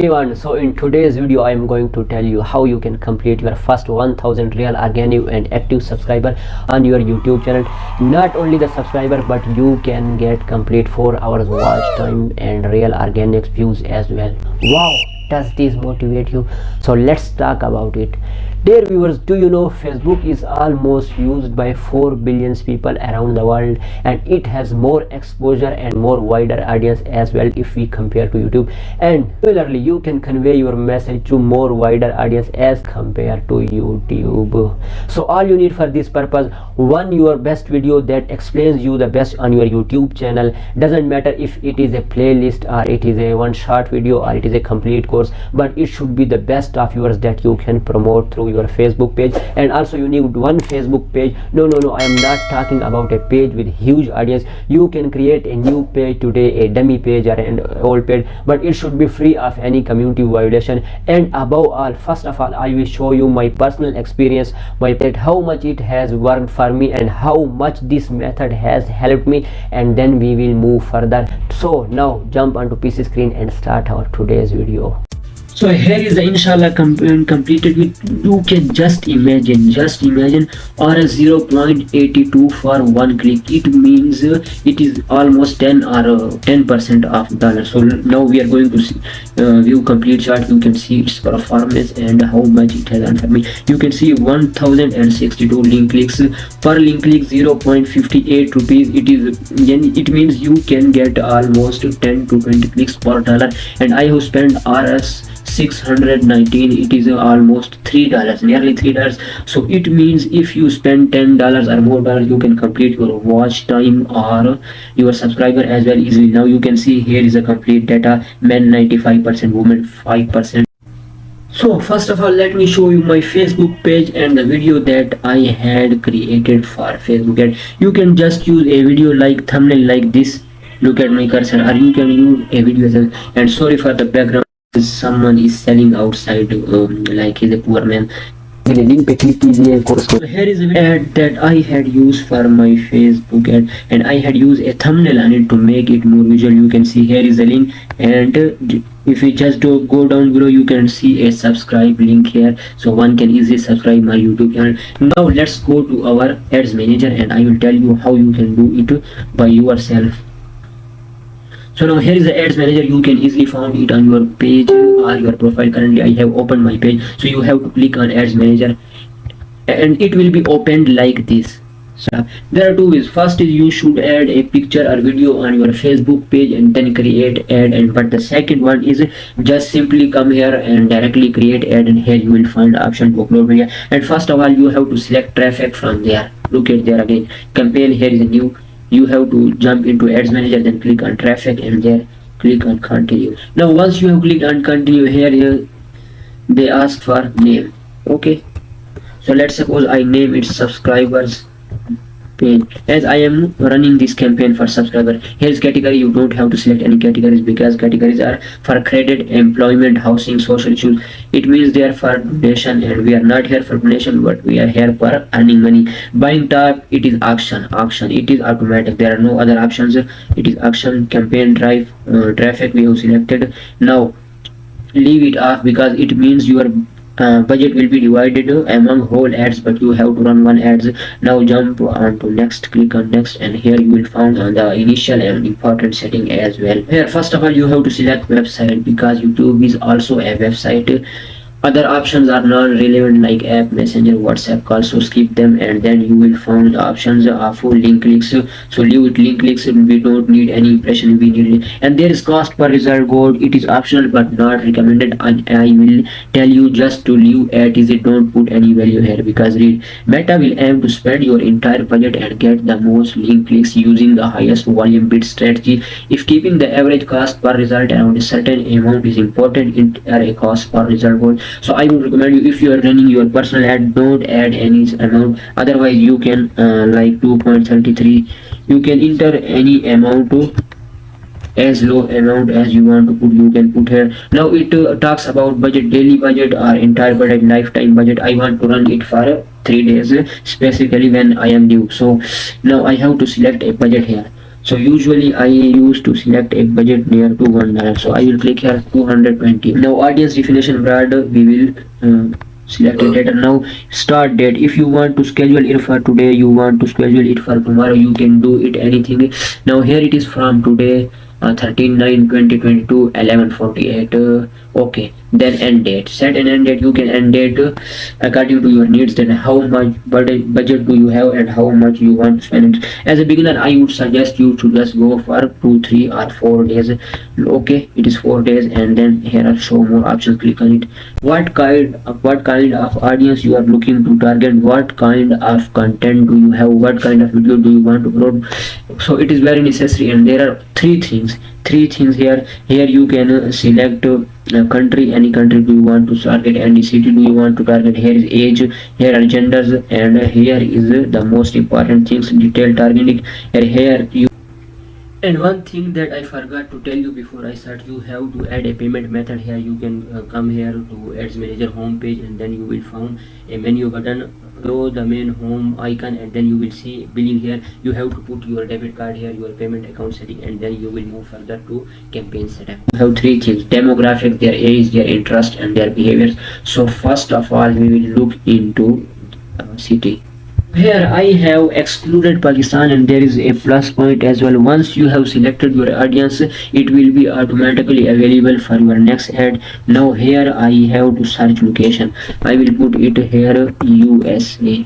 Everyone, so in today's video I am going to tell you how you can complete your first 1000 real organic and active subscriber on your YouTube channel. Not only the subscriber, but you can get complete 4 hours watch time and real organic views as well. Wow, does this motivate you? So let's talk about it. Dear viewers, do you know Facebook is almost used by 4 billion people around the world, and it has more exposure and more wider audience as well if we compare to YouTube. And similarly, you can convey your message to more wider audience as compared to YouTube. So all you need for this purpose, one, your best video that explains you the best on your YouTube channel. Doesn't matter if it is a playlist or it is a one short video or it is a complete course, but it should be the best of yours that you can promote through your Facebook page. And also you need one Facebook page. No, I am not talking about a page with huge audience. You can create a new page today, a dummy page or an old page, but it should be free of any community violation. And above all, first of all, I will show you my personal experience, how much it has worked for me and how much this method has helped me, and then we will move further. So now jump onto PC screen and start our today's video. So here is the inshallah campaign completed with, you can just imagine or a 0.82 for one click. It means it is almost 10 or 10% of dollar. So now we are going to see, view complete chart. You can see its performance and how much it has earned for me. You can see 1062 link clicks per link click, 0.58 rupees. It means you can get almost 10 to 20 clicks per dollar, and I have spent Rs 619. It is almost $3, nearly $3. So it means if you spend $10 or more dollars, you can complete your watch time or your subscriber as well easily. Now you can see here is a complete data: men 95%, women 5%. So first of all, let me show you my Facebook page and the video that I had created for Facebook. And you can just use a video like thumbnail like this. Look at my cursor, or you can use a video as well. And sorry for the background, someone is selling outside, like he's a poor man. So here is an ad that I had used for my Facebook ad, and I had used a thumbnail on it to make it more visual. You can see here is a link, and if you just go down below, you can see a subscribe link here, so one can easily subscribe my YouTube channel. Now let's go to our ads manager, and I will tell you how you can do it by yourself. So now here is the ads manager. You can easily find it on your page or your profile. Currently I have opened my page, so you have to click on ads manager and it will be opened like this. So there are two ways. First is you should add a picture or video on your Facebook page and then create ad, and but the second one is just simply come here and directly create ad, and here you will find the option to upload video. And first of all, you have to select traffic from there. Look at there again, campaign. Here is a new. You have to jump into ads manager, then click on traffic and there click on continue. Now once you have clicked on continue, here they ask for name. Okay, so let's suppose I name it subscribers page, as I am running this campaign for subscriber. Here's category. You don't have to select any categories because categories are for credit, employment, housing, social issues. It means they are for donation, and we are not here for donation, but we are here for earning money. Buying type, it is auction. It is automatic. There are no other options. It is auction. Campaign drive, traffic we have selected. Now leave it off because it means your budget will be divided among whole ads, but you have to run one ads. Now jump on to next, click on next, and here you will find the initial and important setting as well. Here first of all you have to select website because YouTube is also a website. Other options are non-relevant like app, messenger, WhatsApp call, so skip them. And then you will find the options for link clicks, so leave it link clicks. We don't need any impression, we need it. And there is cost per result goal. It is optional but not recommended, and I will tell you just to leave as is it. Don't put any value here because read, Meta will aim to spend your entire budget and get the most link clicks using the highest volume bid strategy. If keeping the average cost per result around a certain amount is important, enter a cost per result goal. So I would recommend you, if you are running your personal ad, don't add any amount. Otherwise you can like 2.33, you can enter any amount to as low amount as you want to put, you can put here. Now it talks about budget, daily budget or entire budget, lifetime budget. I want to run it for 3 days specifically when I am new. So now I have to select a budget here. So usually I used to select a budget near to $1, so I will click here 220. Now audience definition broad, we will select a date. Now start date, if you want to schedule it for today, you want to schedule it for tomorrow, you can do it anything. Now here it is from today, 13/9/2022 11:48. Okay, then end date, set an end date. You can end date according to your needs, then how much budget do you have and how much you want to spend it. As a beginner, I would suggest you to just go for 2, 3 or 4 days. Okay, it is 4 days, and then here are show more options, click on it. What kind of audience you are looking to target, what kind of content do you have, what kind of video do you want to upload. So it is very necessary, and there are three things here. You can select country, any country do you want to target, any city do you want to target. Here is age, here are genders, and here is the most important things, detailed targeting. Here you. And one thing that I forgot to tell you before I start, you have to add a payment method. Here you can come here to Ads Manager homepage, and then you will find a menu button below the main home icon, and then you will see billing. Here you have to put your debit card here, your payment account setting, and then you will move further to campaign setup. You have three things: demographic, their age, their interest, and their behaviors. So first of all, we will look into city. Here I have excluded Pakistan, and there is a plus point as well. Once you have selected your audience, it will be automatically available for your next ad. Now here I have to search location. I will put it here USA.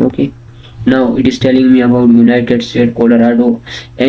Okay. Now it is telling me about United States, Colorado.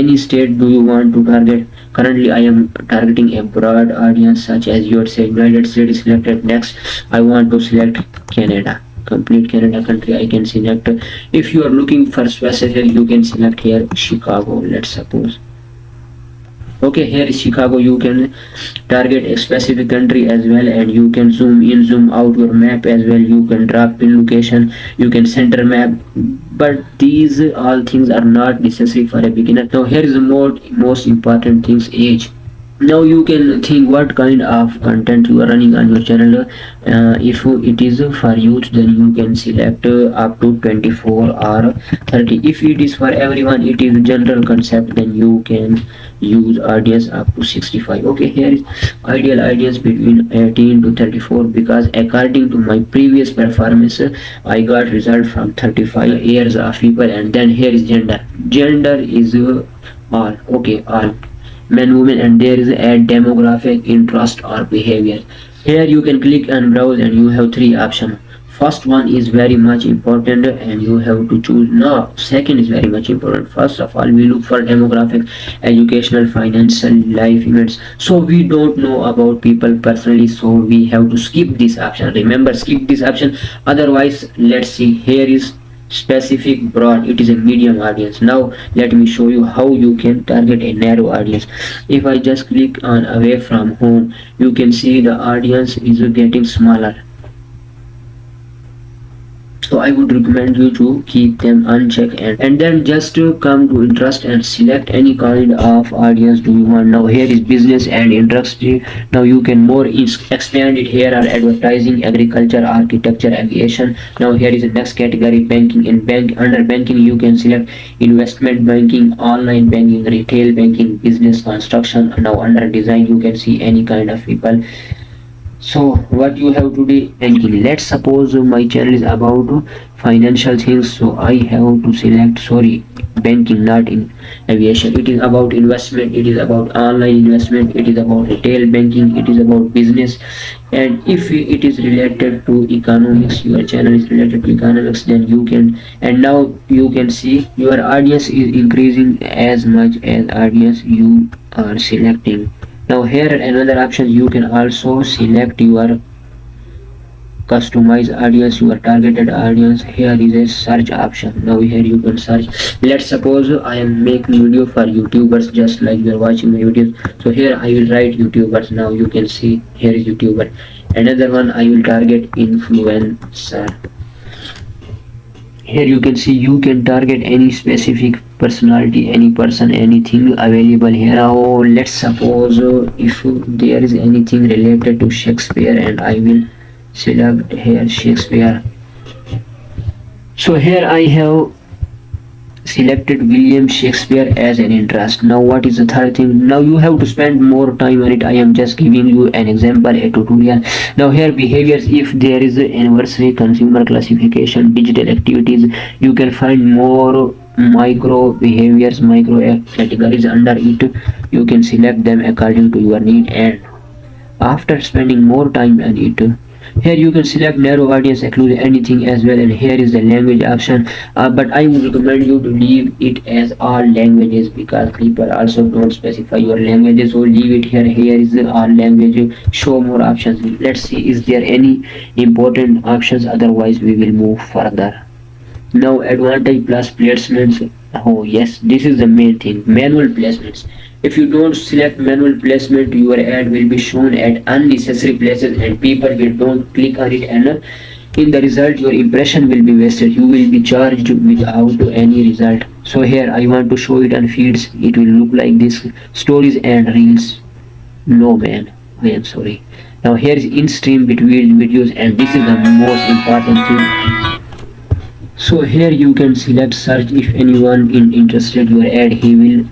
Any state do you want to target? Currently I am targeting a broad audience such as USA. United States is selected. Next I want to select Canada. Complete Canada country I can select. If you are looking for specific, you can select here Chicago, let's suppose. Okay, here is Chicago. You can target a specific country as well, and you can zoom in, zoom out your map as well. You can drop pin location, you can center map, but these all things are not necessary for a beginner. Now here is the most important things, age. Now you can think what kind of content you are running on your channel. If it is for youth, then you can select up to 24 or 30. If it is for everyone, it is general concept, then you can use audience up to 65. Okay, here is ideal audience between 18 to 34, because according to my previous performance, I got result from 35 years of people. And then here is gender. Gender is all. Okay, all men, women, and there is a demographic, interest, or behavior. Here you can click and browse, and you have three options. First one is very much important, and you have to choose. Now second is very much important. First of all, we look for demographic, educational, financial, life events. So we don't know about people personally, so we have to skip this option. Remember, skip this option. Otherwise, let's see. Here is specific, broad, it is a medium audience. Now let me show you how you can target a narrow audience. If I just click on away from home, you can see the audience is getting smaller. So I would recommend you to keep them unchecked, and then just to come to interest and select any kind of audience do you want. Now here is business and industry. Now you can more expand it. Here are advertising, agriculture, architecture, aviation. Now here is the next category, banking. In under banking you can select investment banking, online banking, retail banking, business, construction. Now under design you can see any kind of people. So what you have to do, banking. Let's suppose my channel is about financial things, so I have to select banking, not in aviation. It is about investment, it is about online investment, it is about retail banking, it is about business. And if it is related to economics, your channel is related to economics, then you can. And now you can see your audience is increasing as much as audience you are selecting. Now here another option, you can also select your customized audience, your targeted audience. Here is a search option. Now here you can search. Let's suppose I am making video for YouTubers, just like you are watching my videos. So here I will write YouTubers. Now you can see here is YouTuber. Another one I will target influencer. Here you can see you can target any specific personality, any person, anything available here. Now let's suppose if there is anything related to Shakespeare, and I will select here Shakespeare. So here I have selected William Shakespeare as an interest. Now what is the third thing? Now you have to spend more time on it. I am just giving you an example, a tutorial. Now here behaviors, if there is an anniversary, consumer classification, digital activities, you can find more micro behaviors, micro categories under it. You can select them according to your need, and after spending more time on it, here you can select narrow audience, exclude anything as well, and here is the language option, but I would recommend you to leave it as all languages because people also don't specify your languages, so leave it here. Here is the all language, show more options. Let's see is there any important options, otherwise we will move further. Now advantage plus placements. Oh yes, this is the main thing, manual placements. If you don't select manual placement, your ad will be shown at unnecessary places and people will don't click on it, and in the result your impression will be wasted. You will be charged without any result. So here I want to show it on feeds. It will look like this, stories and reels. No man, I am sorry. Now here is in stream between videos, and this is the most important thing. So here you can select search. If anyone is interested your ad, he will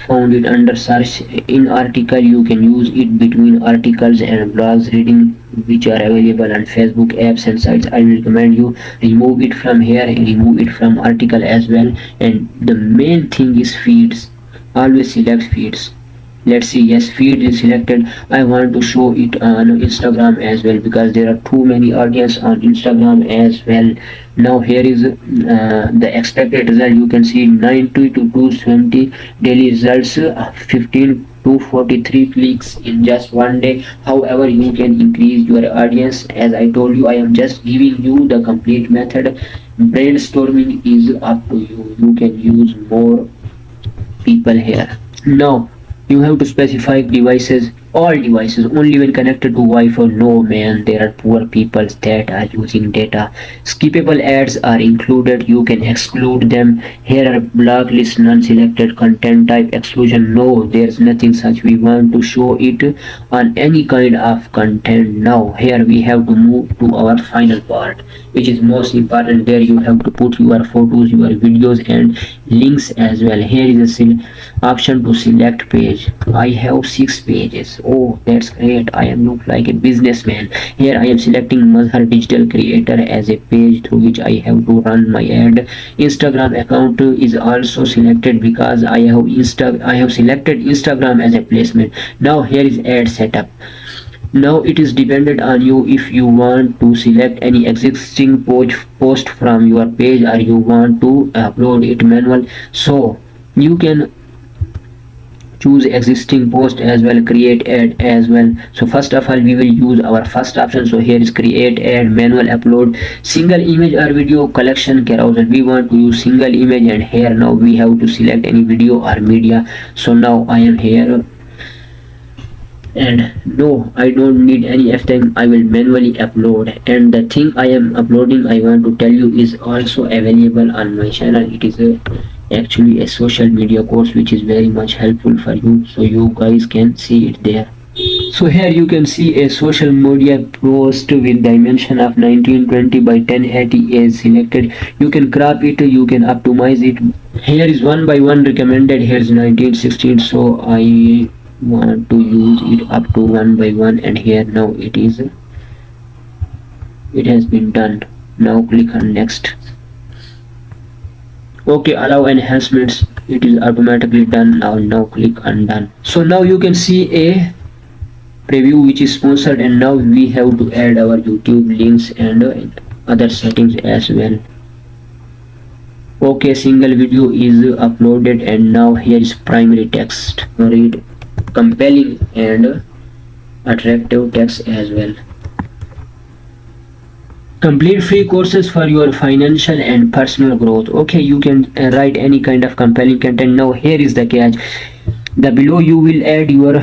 found it under search. In article you can use it between articles and blogs reading which are available on Facebook, apps and sites. I will recommend you remove it from here and remove it from article as well. And the main thing is feeds. Always select feeds. Let's see, yes, feed is selected. I want to show it on Instagram as well because there are too many audience on Instagram as well. Now here is the expected result. You can see 90 to 220 daily results, 15 to 43 clicks in just one day. However, you can increase your audience. As I told you, I am just giving you the complete method. Brainstorming is up to you. You can use more people here. Now you have to specify devices, all devices, only when connected to Wi-Fi. No man, there are poor people that are using data. Skippable ads are included, you can exclude them. Here are block list, non-selected content type exclusion. No, there's nothing such. We want to show it on any kind of content. Now here we have to move to our final part, which is most important. There you have to put your photos, your videos and links as well. Here is a option to select page. I have 6 pages. Oh, that's great. I am look like a businessman. Here I am selecting Mazhar Digital creator as a page through which I have to run my ad. Instagram account is also selected because I have selected Instagram as a placement. Now here is ad setup. Now it is dependent on you if you want to select any existing post from your page or you want to upload it manual. So you can choose existing post as well, create ad as well. So first of all we will use our first option. So here is create ad, manual upload, single image or video collection, carousel. We want to use single image, and here now we have to select any video or media. So now I am here, and no, I don't need any F-time. I will manually upload, and the thing I am uploading, I want to tell you, is also available on my channel. It is actually a social media course which is very much helpful for you, so you guys can see it there. So here you can see a social media post with dimension of 1920 by 1080 is selected. You can crop it, you can optimize it. Here is 1 by 1 recommended. Here is 1916, so I want to use it up to 1 by 1, and here now it has been done. Now click on next. Okay, allow enhancements. It is automatically done. Now click on done. So now you can see a preview which is sponsored, and now we have to add our YouTube links and other settings as well. Okay, single video is uploaded, and now here is primary text. Read compelling and attractive text as well. Complete free courses for your financial and personal growth. Okay, you can write any kind of compelling content. Now here is the catch. The below you will add your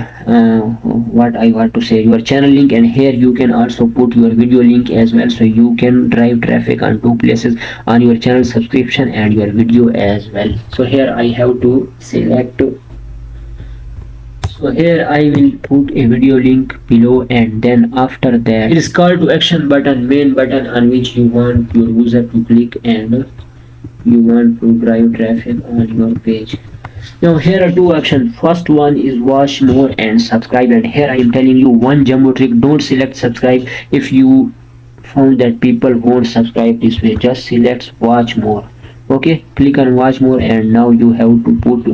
your channel link, and here you can also put your video link as well, so you can drive traffic on 2 places, on your channel subscription and your video as well. So here I have to select. So here I will put a video link below, and then after that it is call to action button, main button on which you want your user to click and you want to drive traffic on your page. Now here are two options. First one is watch more and subscribe, and here I am telling you one jumbo trick. Don't select subscribe if you found that people won't subscribe this way. Just select watch more. Okay, click on watch more, and now you have to put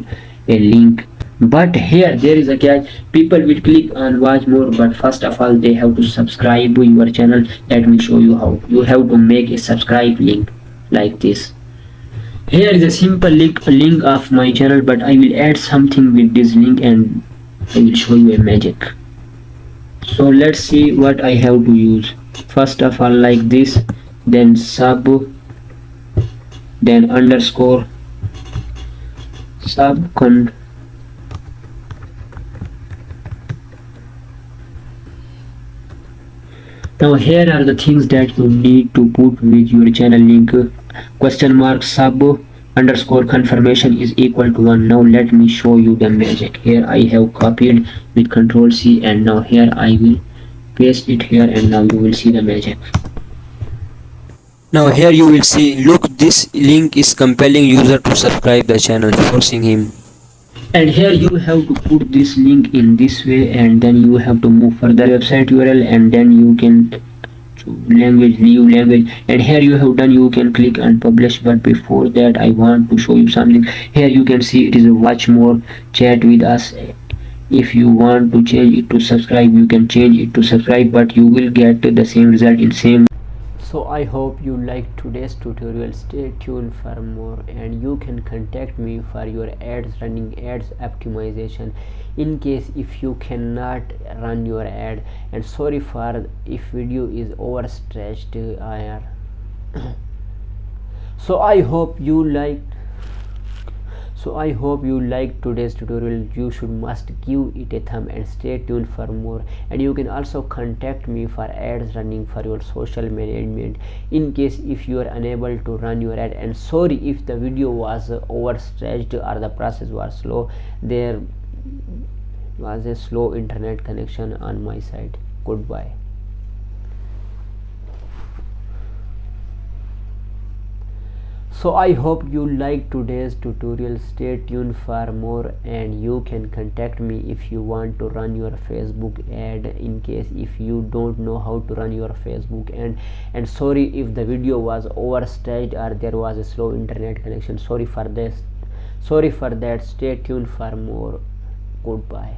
a link. But here there is a catch. People will click on watch more, but first of all they have to subscribe to your channel. Let me show you how. You have to make a subscribe link like this. Here is a simple link of my channel, but I will add something with this link and I will show you a magic. So let's see what I have to use. First of all, like this, then sub, then underscore, sub con. Now here are the things that you need to put with your channel link. Question mark sub underscore confirmation is equal to 1. Now let me show you the magic. Here I have copied with Ctrl C, and now here I will paste it here, and now you will see the magic. Now here you will see, look, this link is compelling user to subscribe the channel, forcing him. And here you have to put this link in this way, and then you have to move further website URL, and then you can language, leave language, and here you have done, you can click on publish. But before that I want to show you something. Here you can see it is a watch more, chat with us. If you want to change it to subscribe, you can change it to subscribe, but you will get the same result in same. So I hope you liked today's tutorial. Stay tuned for more, and you can contact me for your ads, running ads optimization in case if you cannot run your ad. And sorry for if video is overstretched. So I hope you liked today's tutorial. You should must give it a thumb and stay tuned for more. And you can also contact me for ads running for your social management in case if you are unable to run your ad. And sorry if the video was overstretched or the process was slow. There was a slow internet connection on my side. Goodbye. So I hope you liked today's tutorial. Stay tuned for more, and you can contact me if you want to run your Facebook ad in case if you don't know how to run your Facebook. And sorry if the video was overstretched or there was a slow internet connection. Sorry for that. Stay tuned for more. Goodbye.